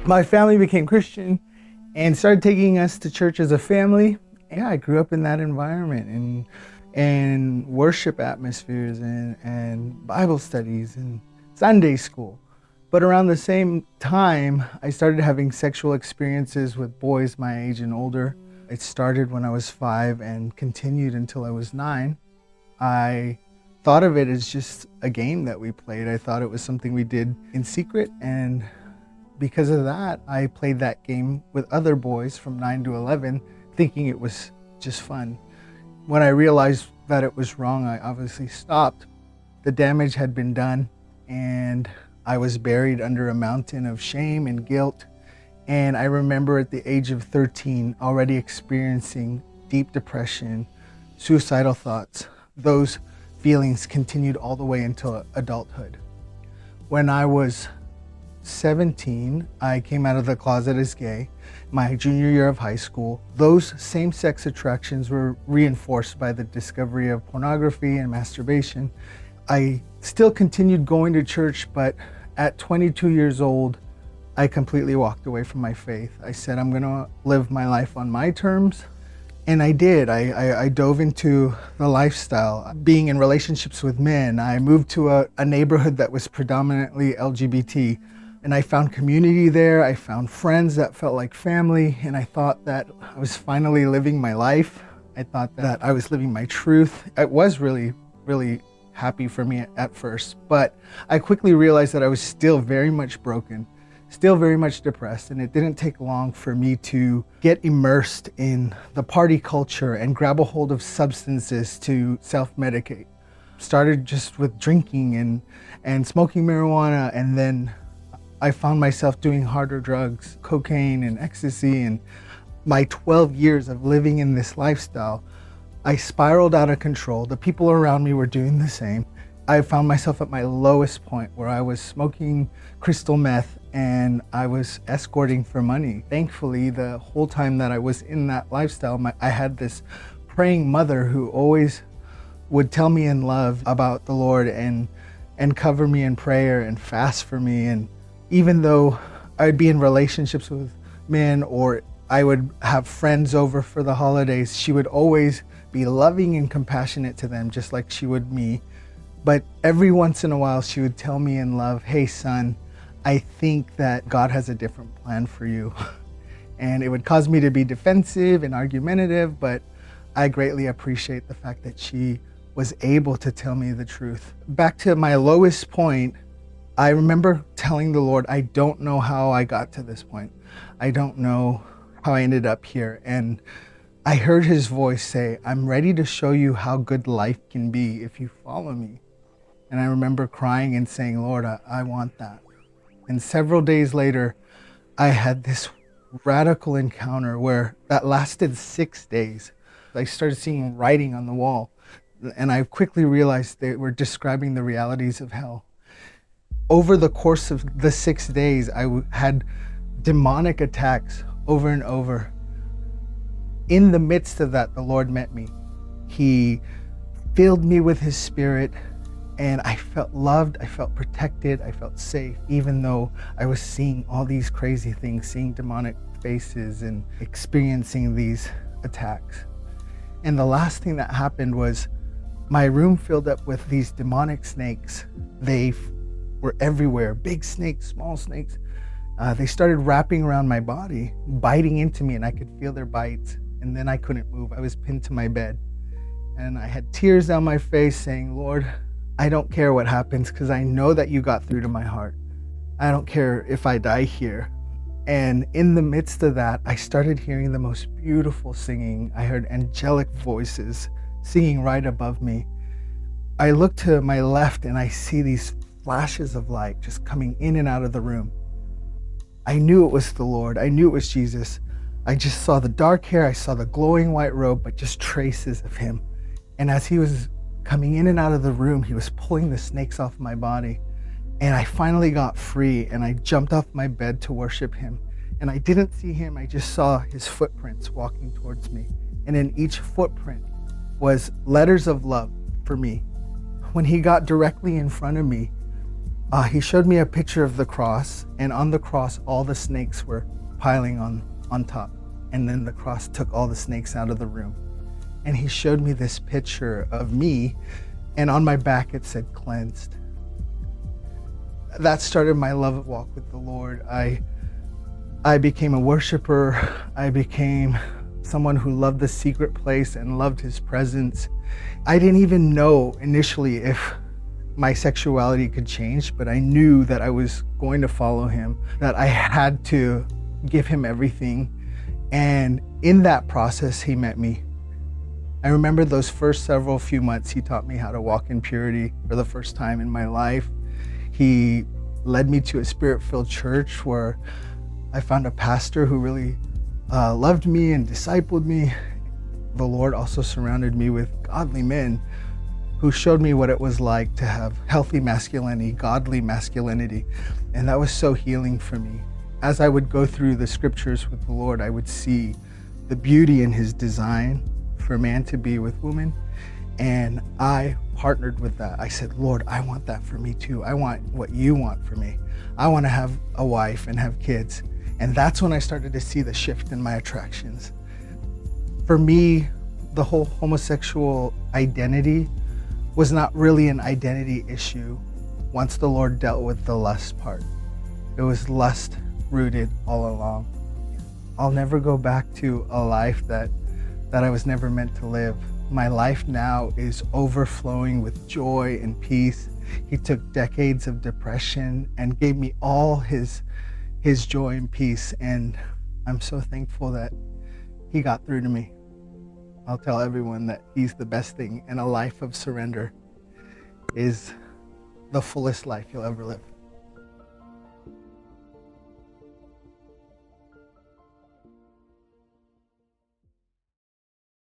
My family became Christian and started taking us to church as a family. Yeah, I grew up in that environment and worship atmospheres and Bible studies and Sunday school. But around the same time, I started having sexual experiences with boys my age and older. It started when I was 5 and continued until I was 9. I thought of it as just a game that we played. I thought it was something we did in secret, and because of that, I played that game with other boys from 9 to 11, thinking it was just fun. When I realized that it was wrong, I obviously stopped. The damage had been done, and I was buried under a mountain of shame and guilt. And I remember at the age of 13 already experiencing deep depression, suicidal thoughts. Those feelings continued all the way until adulthood. When I was 17, I came out of the closet as gay. My junior year of high school, those same-sex attractions were reinforced by the discovery of pornography and masturbation. I still continued going to church, but at 22 years old, I completely walked away from my faith. I said, I'm gonna live my life on my terms. And I did. I dove into the lifestyle, being in relationships with men. I moved to a neighborhood that was predominantly LGBT. And I found community there. I found friends that felt like family. And I thought that I was finally living my life. I thought that I was living my truth. It was really, really happy for me at first. But I quickly realized that I was still very much broken, still very much depressed. And it didn't take long for me to get immersed in the party culture and grab a hold of substances to self-medicate. Started just with drinking and smoking marijuana, and then I found myself doing harder drugs, cocaine and ecstasy. And my 12 years of living in this lifestyle, I spiraled out of control. The people around me were doing the same. I found myself at my lowest point where I was smoking crystal meth and I was escorting for money. Thankfully, the whole time that I was in that lifestyle, I had this praying mother who always would tell me in love about the Lord and cover me in prayer and fast for me. And even though I'd be in relationships with men or I would have friends over for the holidays, she would always be loving and compassionate to them, just like she would me. But every once in a while, she would tell me in love, hey son, I think that God has a different plan for you. And it would cause me to be defensive and argumentative, but I greatly appreciate the fact that she was able to tell me the truth. Back to my lowest point, I remember telling the Lord, I don't know how I got to this point. I don't know how I ended up here. And I heard his voice say, I'm ready to show you how good life can be if you follow me. And I remember crying and saying, Lord, I want that. And several days later, I had this radical encounter where that lasted 6 days. I started seeing writing on the wall, and I quickly realized they were describing the realities of hell. Over the course of the 6 days, I had demonic attacks over and over. In the midst of that, the Lord met me. He filled me with his spirit, and I felt loved, I felt protected, I felt safe, even though I was seeing all these crazy things, seeing demonic faces and experiencing these attacks. And the last thing that happened was my room filled up with these demonic snakes. They were everywhere, big snakes, small snakes. They started wrapping around my body, biting into me, and I could feel their bites. And then I couldn't move. I was pinned to my bed. And I had tears down my face saying, Lord, I don't care what happens because I know that you got through to my heart. I don't care if I die here. And in the midst of that, I started hearing the most beautiful singing. I heard angelic voices singing right above me. I look to my left and I see these flashes of light just coming in and out of the room. I knew it was the Lord. I knew it was Jesus. I just saw the dark hair. I saw the glowing white robe, but just traces of him. And as he was coming in and out of the room, he was pulling the snakes off my body. And I finally got free and I jumped off my bed to worship him. And I didn't see him, I just saw his footprints walking towards me. And in each footprint was letters of love for me. When he got directly in front of me, He showed me a picture of the cross, and on the cross, all the snakes were piling on top. And then the cross took all the snakes out of the room. And he showed me this picture of me, and on my back it said cleansed. That started my love walk with the Lord. I became a worshiper. I became someone who loved the secret place and loved his presence. I didn't even know initially if my sexuality could change, but I knew that I was going to follow him, that I had to give him everything. And in that process, he met me. I remember those first few months, he taught me how to walk in purity for the first time in my life. He led me to a spirit-filled church where I found a pastor who really loved me and discipled me. The Lord also surrounded me with godly men who showed me what it was like to have healthy masculinity, godly masculinity. And that was so healing for me. As I would go through the scriptures with the Lord, I would see the beauty in his design for man to be with woman. And I partnered with that. I said, Lord, I want that for me too. I want what you want for me. I want to have a wife and have kids. And that's when I started to see the shift in my attractions. For me, the whole homosexual identity was not really an identity issue once the Lord dealt with the lust part. It was lust rooted all along. I'll never go back to a life that I was never meant to live. My life now is overflowing with joy and peace. He took decades of depression and gave me all his joy and peace, and I'm so thankful that he got through to me. I'll tell everyone that he's the best thing, and a life of surrender is the fullest life you'll ever live.